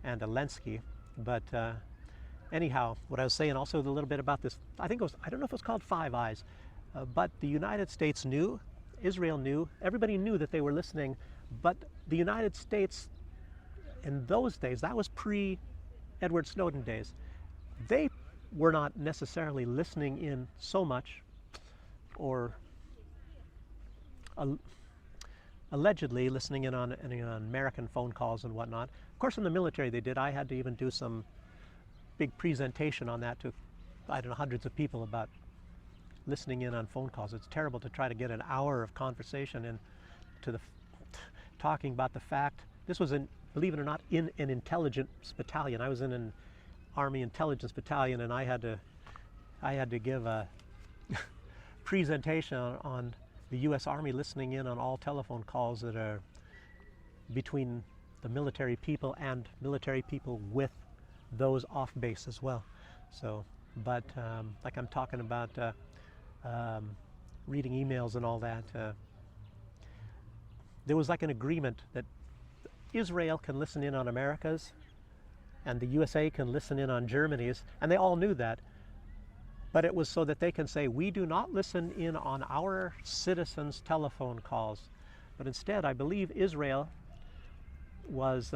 and Zelensky. But anyhow, what I was saying also a little bit about this, I don't know if it was called Five Eyes, but the United States knew, Israel knew, everybody knew that they were listening, but the United States in those days, that was pre-Edward Snowden days, they were not necessarily listening in so much, or allegedly listening in on American phone calls and whatnot. Of course, in the military they did. I had to even do some big presentation on that to, I don't know, hundreds of people about listening in on phone calls. It's terrible to try to get an hour of conversation into talking about the fact. This was, believe it or not, in an intelligence battalion. I was in an Army intelligence battalion, and I had to give a presentation on the U.S. Army listening in on all telephone calls that are between the military people and military people with those off base as well. So, but like I'm talking about reading emails and all that, there was like an agreement that Israel can listen in on America's and the USA can listen in on Germany's, and they all knew that. But it was so that they can say, we do not listen in on our citizens' telephone calls. But instead, I believe Israel was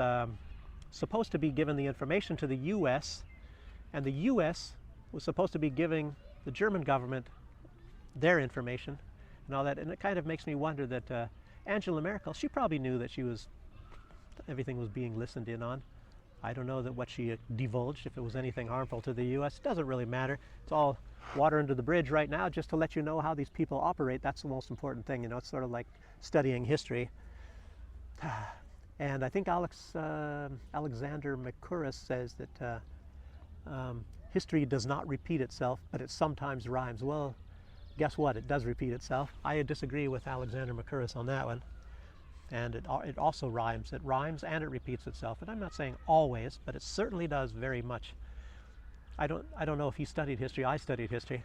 supposed to be giving the information to the US, and the US was supposed to be giving the German government their information and all that. And it kind of makes me wonder that Angela Merkel, she probably knew that everything was being listened in on. I don't know that what she divulged, if it was anything harmful to the U.S., doesn't really matter. It's all water under the bridge right now, just to let you know how these people operate. That's the most important thing, you know. It's sort of like studying history. And I think Alexander Makuris says that history does not repeat itself, but it sometimes rhymes. Well, guess what? It does repeat itself. I disagree with Alexander Makuris on that one. And it also rhymes. It rhymes and it repeats itself. And I'm not saying always, but it certainly does very much. I don't know if he studied history. I studied history,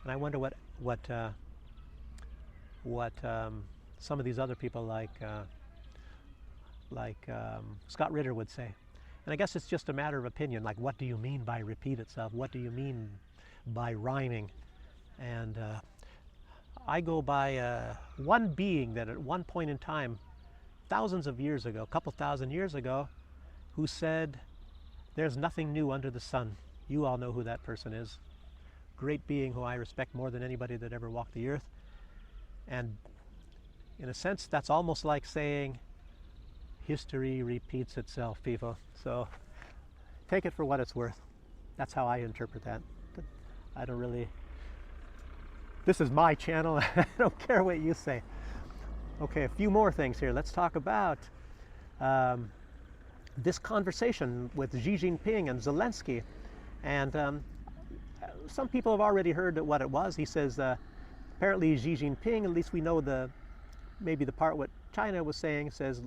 and I wonder what some of these other people like Scott Ritter would say. And I guess it's just a matter of opinion. Like, what do you mean by repeat itself? What do you mean by rhyming? And I go by one being that at one point in time, thousands of years ago, a couple thousand years ago, who said, there's nothing new under the sun. You all know who that person is. Great being who I respect more than anybody that ever walked the earth. And in a sense, that's almost like saying, history repeats itself, people. So take it for what it's worth. That's how I interpret that. But I don't really... This is my channel. I don't care what you say. Okay, a few more things here. Let's talk about this conversation with Xi Jinping and Zelensky. And some people have already heard what it was. He says, apparently Xi Jinping, at least we know maybe the part what China was saying, says,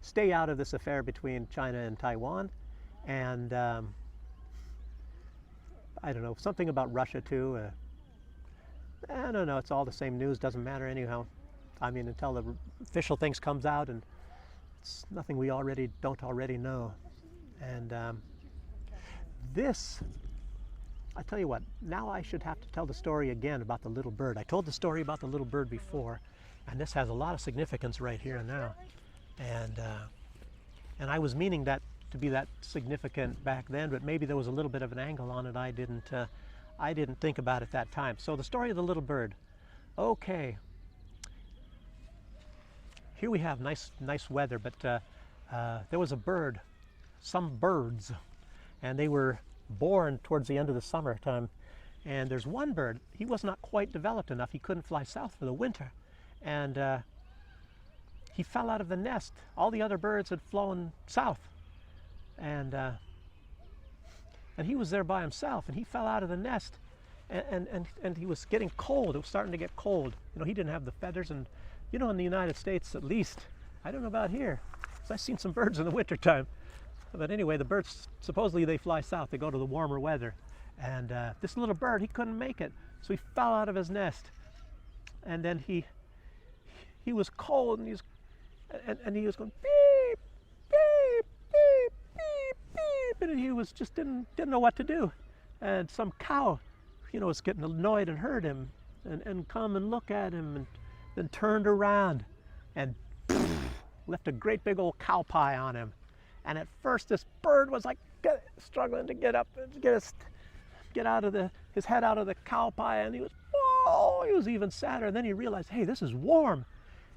stay out of this affair between China and Taiwan. And I don't know, something about Russia too. I don't know, it's all the same news, doesn't matter anyhow. I mean, until the official things comes out, and it's nothing we don't already know. And this, I tell you what, now I should have to tell the story again about the little bird. I told the story about the little bird before, and this has a lot of significance right here and now. And I was meaning that to be that significant back then, but maybe there was a little bit of an angle on it I didn't think about at that time. So the story of the little bird. Okay. Here we have nice weather, but there was a bird, some birds, and they were born towards the end of the summertime. And there's one bird, he was not quite developed enough. He couldn't fly south for the winter. And he fell out of the nest. All the other birds had flown south. And and he was there by himself, and he fell out of the nest, and he was getting cold. It was starting to get cold. You know, he didn't have the feathers, and you know, in the United States at least, I don't know about here, because I've seen some birds in the wintertime. But anyway, the birds, supposedly they fly south, they go to the warmer weather. And this little bird, he couldn't make it, so he fell out of his nest. And then he was cold, and he was going beep, beep, beep, beep, beep, and he was just didn't know what to do. And some cow, you know, was getting annoyed and heard him, and come and look at him, and then turned around and left a great big old cow pie on him. And at first this bird was like struggling to get up and get out of his head out of the cow pie, and he was even sadder. And then he realized, hey, this is warm.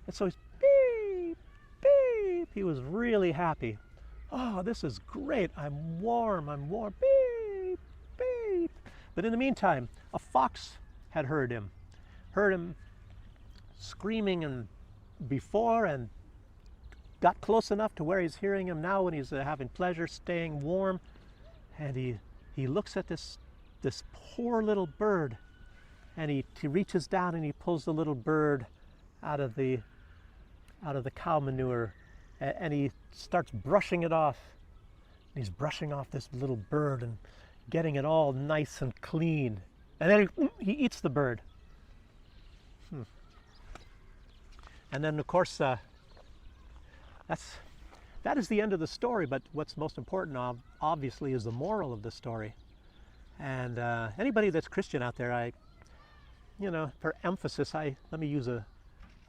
And so he's beep, beep. He was really happy. Oh, this is great. I'm warm, beep, beep. But in the meantime, a fox had heard him screaming and before, and got close enough to where he's hearing him now when he's having pleasure, staying warm. And he looks at this poor little bird, and he reaches down and he pulls the little bird out of the cow manure, and he starts brushing it off. And he's brushing off this little bird and getting it all nice and clean. And then he eats the bird. And then, of course, that is the end of the story. But what's most important, obviously, is the moral of the story. And anybody that's Christian out there, for emphasis, let me use a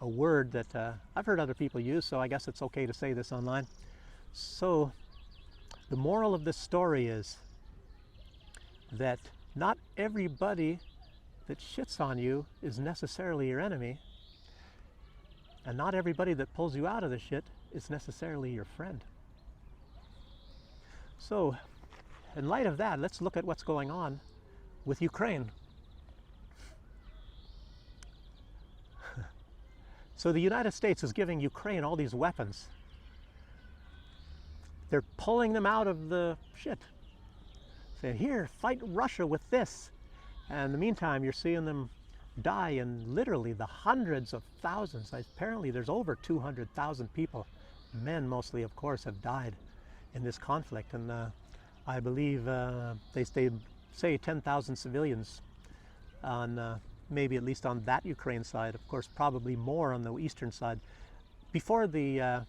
word that I've heard other people use, so I guess it's okay to say this online. So the moral of this story is that not everybody that shits on you is necessarily your enemy, and not everybody that pulls you out of the shit is necessarily your friend. So in light of that, let's look at what's going on with Ukraine. So the United States is giving Ukraine all these weapons. They're pulling them out of the shit. Saying, here, fight Russia with this. And in the meantime, you're seeing them die in literally the hundreds of thousands. Apparently there's over 200,000 people, men mostly, of course, have died in this conflict. And I believe they say 10,000 civilians on maybe at least on that Ukraine side. Of course, probably more on the eastern side. Before the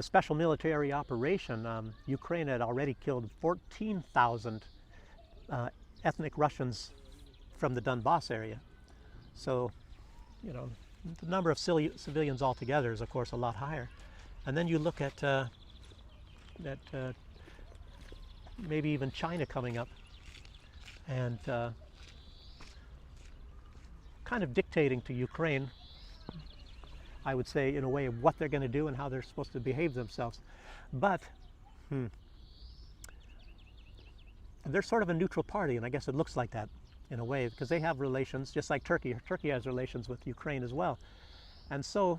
special military operation, Ukraine had already killed 14,000 ethnic Russians from the Donbass area. So, the number of civilians altogether is, of course, a lot higher. And then you look at maybe even China coming up and kind of dictating to Ukraine, I would say, in a way, of what they're going to do and how they're supposed to behave themselves. But they're sort of a neutral party, and I guess it looks like that in a way, because they have relations, just like Turkey. Turkey has relations with Ukraine as well. And so,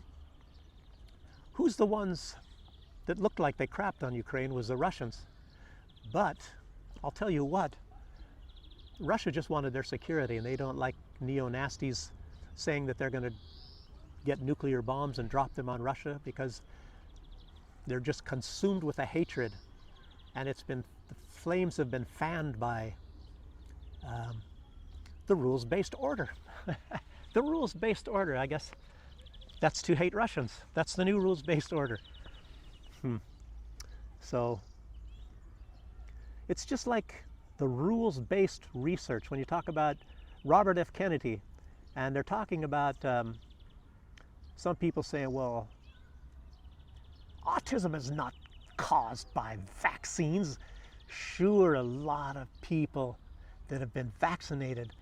who's the ones that looked like they crapped on Ukraine was the Russians. But I'll tell you what, Russia just wanted their security, and they don't like neo-nasties saying that they're going to get nuclear bombs and drop them on Russia, because they're just consumed with a hatred, and the flames have been fanned by the rules-based order. The rules-based order, I guess that's to hate Russians. That's the new rules-based order. So it's just like the rules-based research. When you talk about Robert F. Kennedy, and they're talking about some people saying, well, autism is not caused by vaccines. Sure, a lot of people that have been vaccinated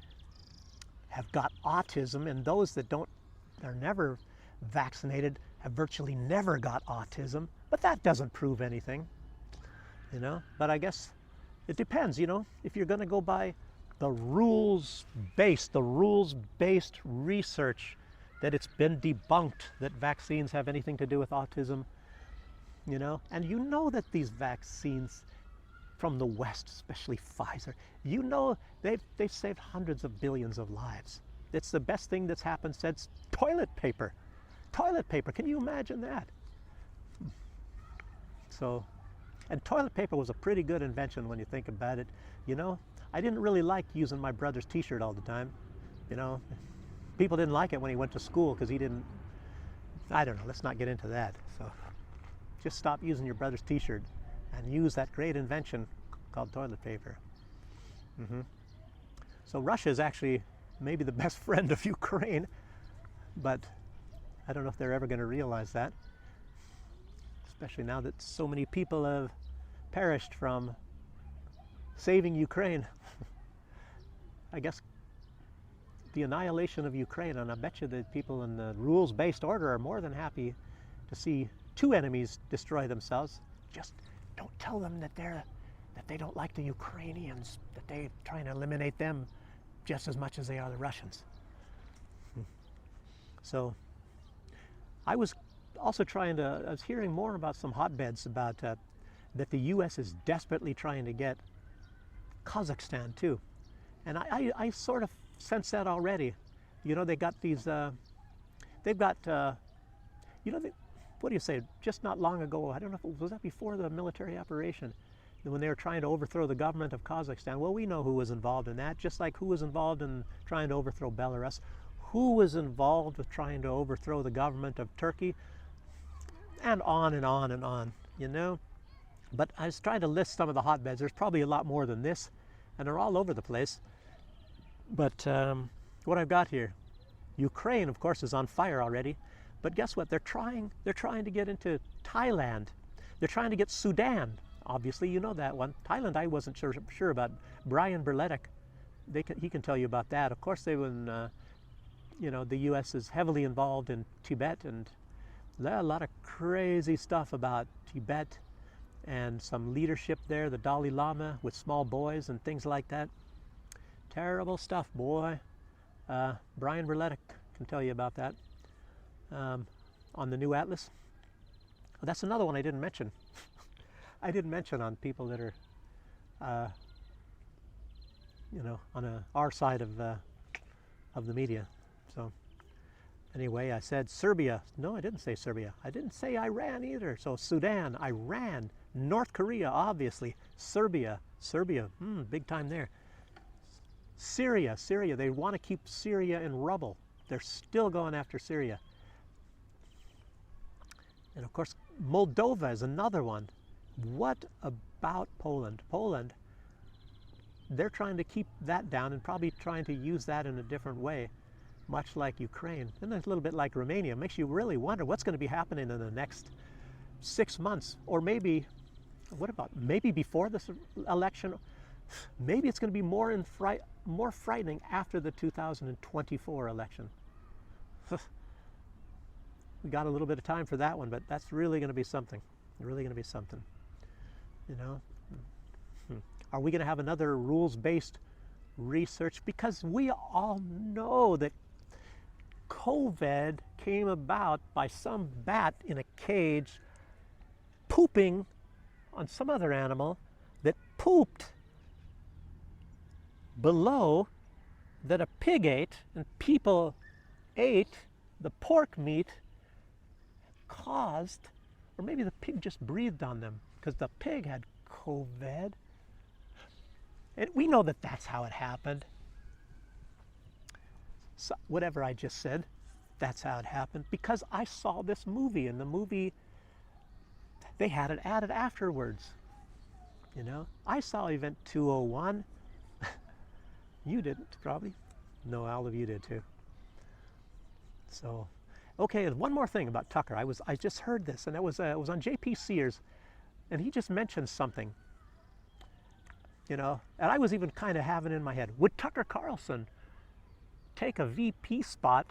have got autism, and those that are never vaccinated have virtually never got autism, but that doesn't prove anything, But I guess it depends, if you're going to go by the rules-based research, that it's been debunked that vaccines have anything to do with autism, and that these vaccines from the West, especially Pfizer. You know, they've saved hundreds of billions of lives. It's the best thing that's happened since toilet paper. Toilet paper, can you imagine that? So, and toilet paper was a pretty good invention when you think about it. You know, I didn't really like using my brother's t-shirt all the time. You know, people didn't like it when he went to school because he didn't, I don't know, let's not get into that. So just stop using your brother's t-shirt and use that great invention called toilet paper. So Russia is actually maybe the best friend of Ukraine, but I don't know if they're ever going to realize that, especially now that so many people have perished from saving Ukraine. I guess the annihilation of Ukraine, and I bet you that people in the rules-based order are more than happy to see two enemies destroy themselves. Just don't tell them that they don't like the Ukrainians, that they're trying to eliminate them just as much as they are the Russians. So I was also I was hearing more about some hotbeds about that the U.S. is desperately trying to get Kazakhstan too. And I sort of sense that already. You know, they got these, they've got, you know, what do you say, just not long ago, I don't know if was that before the military operation, when they were trying to overthrow the government of Kazakhstan. Well, we know who was involved in that, just like who was involved in trying to overthrow Belarus, who was involved with trying to overthrow the government of Turkey, and on and on and on, you know. But I was trying to list some of the hotbeds. There's probably a lot more than this, and they're all over the place. But what I've got here, Ukraine, of course, is on fire already. But guess what? They're trying to get into Thailand. They're trying to get Sudan. Obviously, you know that one. Thailand, I wasn't sure about. Brian Berletic, he can tell you about that. Of course, you know, the U.S. is heavily involved in Tibet, and a lot of crazy stuff about Tibet and some leadership there, the Dalai Lama with small boys and things like that. Terrible stuff, boy. Brian Berletic can tell you about that on the new Atlas. Oh, that's another one I didn't mention. I didn't mention on people that are, you know, on our side of the media. So anyway, I said Serbia. No, I didn't say Serbia. I didn't say Iran either. So Sudan, Iran, North Korea, obviously, Serbia, big time there. Syria, they want to keep Syria in rubble. They're still going after Syria. And of course, Moldova is another one. What about Poland? Poland, they're trying to keep that down and probably trying to use that in a different way, much like Ukraine. And a little bit like Romania. It makes you really wonder what's going to be happening in the next 6 months, or maybe, what about maybe before this election? Maybe it's going to be more frightening after the 2024 election. We got a little bit of time for that one, but that's really going to be something. Really going to be something. You know, are we going to have another rules-based research? Because we all know that COVID came about by some bat in a cage pooping on some other animal that pooped below, that a pig ate, and people ate the pork meat, caused, or maybe the pig just breathed on them because the pig had COVID. And we know that that's how it happened. So whatever I just said, that's how it happened, because I saw this movie, and the movie, they had it added afterwards. You know, I saw Event 201. You didn't, probably. No, all of you did too. So, okay, and one more thing about Tucker. I just heard this, and it was on J.P. Sears, and he just mentioned something. You know, and I was even kind of having in my head, would Tucker Carlson take a VP spot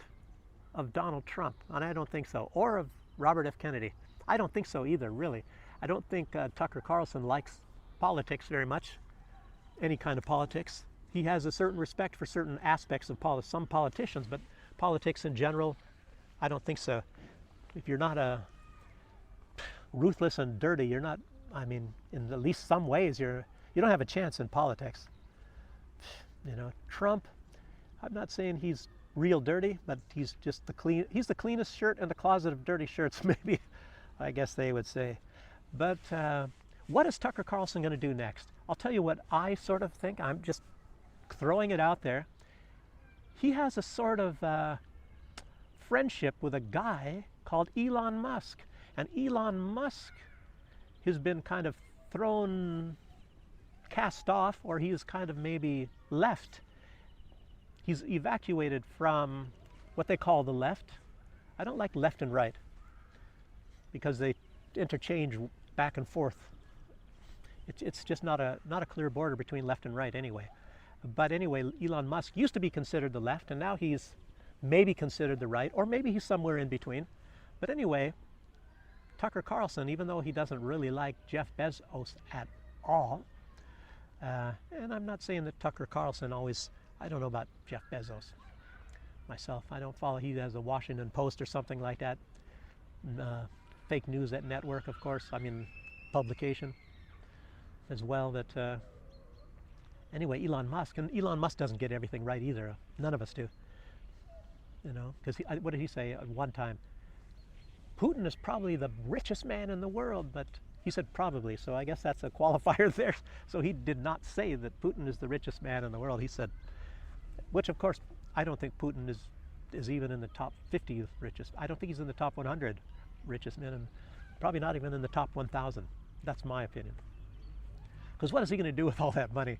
of Donald Trump? And I don't think so. Or of Robert F. Kennedy. I don't think so either, really. I don't think Tucker Carlson likes politics very much, any kind of politics. He has a certain respect for certain aspects of some politicians, but politics in general, I don't think so. If you're not ruthless and dirty, you're not, I mean, in at least some ways, you're you don't have a chance in politics. You know, Trump, I'm not saying he's real dirty, but he's just he's the cleanest shirt in the closet of dirty shirts, maybe, I guess they would say. But what is Tucker Carlson going to do next? I'll tell you what I sort of think. I'm just throwing it out there. He has a sort of friendship with a guy called Elon Musk. And Elon Musk has been kind of cast off, or he's kind of maybe left. He's evacuated from what they call the left. I don't like left and right because they interchange back and forth. It's just not a clear border between left and right anyway. But anyway, Elon Musk used to be considered the left, and now he's maybe considered the right, or maybe he's somewhere in between. But anyway, Tucker Carlson, even though he doesn't really like Jeff Bezos at all, and I'm not saying that Tucker Carlson always, I don't know about Jeff Bezos myself. I don't follow, he has a Washington Post or something like that. Fake news at network, of course, I mean publication as well. That anyway, Elon Musk, and Elon Musk doesn't get everything right either. None of us do. You know, because what did he say at one time? Putin is probably the richest man in the world, but he said probably, so I guess that's a qualifier there. So he did not say that Putin is the richest man in the world. He said, which of course, I don't think Putin is even in the top 50 richest. I don't think he's in the top 100 richest men, and probably not even in the top 1,000. That's my opinion. Because what is he going to do with all that money?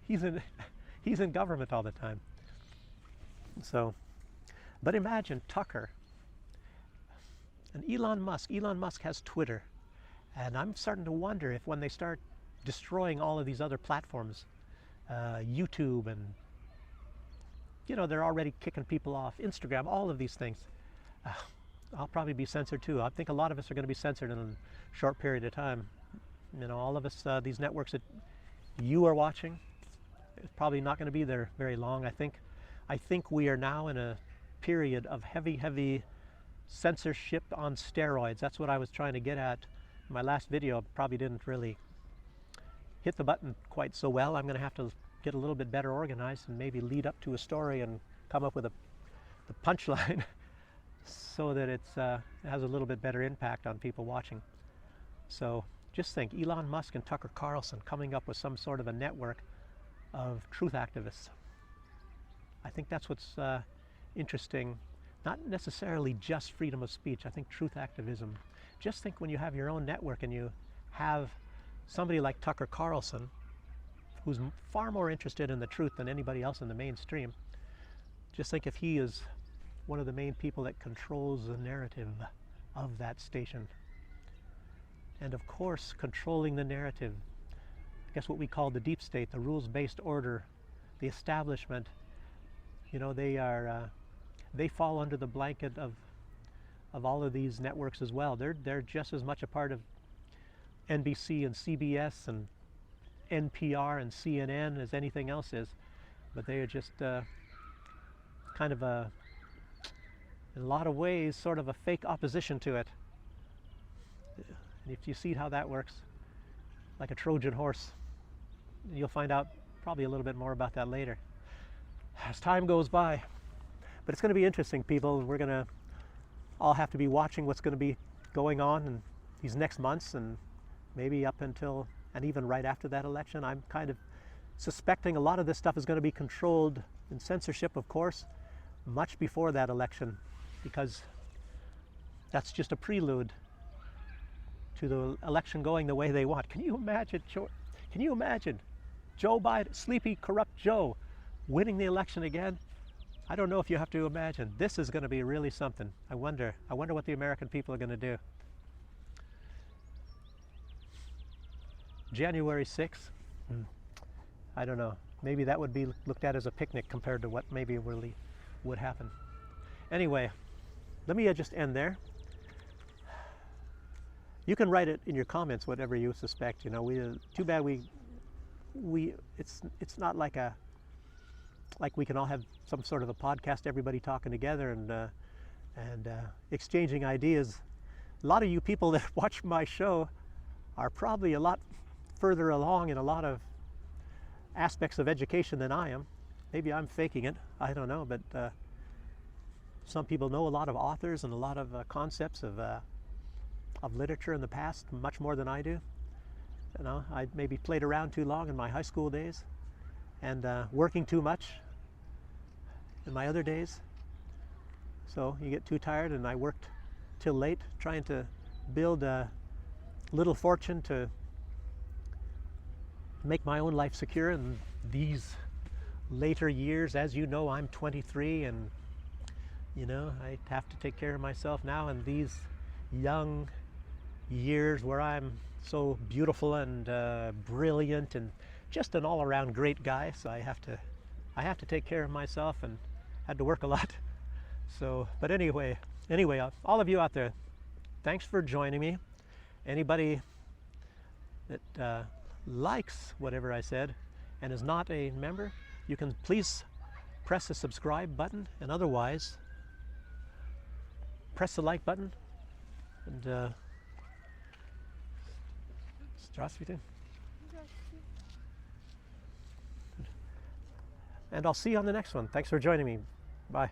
He's in government all the time. So, but imagine Tucker and Elon Musk. Elon Musk has Twitter, and I'm starting to wonder if when they start destroying all of these other platforms, YouTube, and you know, they're already kicking people off, Instagram, all of these things, I'll probably be censored too. I think a lot of us are going to be censored in a short period of time. You know, all of us, these networks that you are watching, it's probably not going to be there very long. I think we are now in a period of heavy censorship on steroids. That's what I was trying to get at in my last video. Probably didn't really hit the button quite so well. I'm going to have to get a little bit better organized and maybe lead up to a story and come up with the punchline so that it has a little bit better impact on people watching. So just think, Elon Musk and Tucker Carlson coming up with some sort of a network of truth activists. I think that's what's interesting. Not necessarily just freedom of speech. I think truth activism. Just think when you have your own network and you have somebody like Tucker Carlson, who's far more interested in the truth than anybody else in the mainstream. Just think if he is one of the main people that controls the narrative of that station. And of course, controlling the narrative, I guess what we call the deep state, the rules-based order, the establishment, you know, they fall under the blanket of all of these networks as well. They're just as much a part of NBC and CBS and NPR and CNN as anything else is, but they are just kind of in a lot of ways, sort of a fake opposition to it. And if you see how that works, like a Trojan horse, you'll find out probably a little bit more about that later as time goes by. But it's going to be interesting, people, and we're going to all have to be watching what's going to be going on in these next months, and maybe up until and even right after that election. I'm kind of suspecting a lot of this stuff is going to be controlled in censorship, of course, much before that election, because that's just a prelude to the election going the way they want. Can you imagine? Can you imagine Joe Biden, sleepy, corrupt Joe, winning the election again? I don't know if you have to imagine. This is going to be really something. I wonder what the American people are going to do. January 6th, I don't know. Maybe that would be looked at as a picnic compared to what maybe really would happen. Anyway, let me just end there. You can write it in your comments, whatever you suspect. You know, too bad it's not like we can all have some sort of a podcast, everybody talking together and exchanging ideas. A lot of you people that watch my show are probably a lot further along in a lot of aspects of education than I am. Maybe I'm faking it, I don't know, but some people know a lot of authors and a lot of concepts of literature in the past, much more than I do. You know, I maybe played around too long in my high school days, and working too much in my other days. So you get too tired, and I worked till late trying to build a little fortune to make my own life secure. In these later years, as you know, I'm 23, and you know, I have to take care of myself now in these young years where I'm so beautiful and brilliant and just an all-around great guy. So I have to take care of myself, and had to work a lot. So, but anyway, all of you out there, thanks for joining me. Anybody that likes whatever I said and is not a member, you can please press the subscribe button, and otherwise press the like button. And Здравствуйте. And I'll see you on the next one. Thanks for joining me. Bye.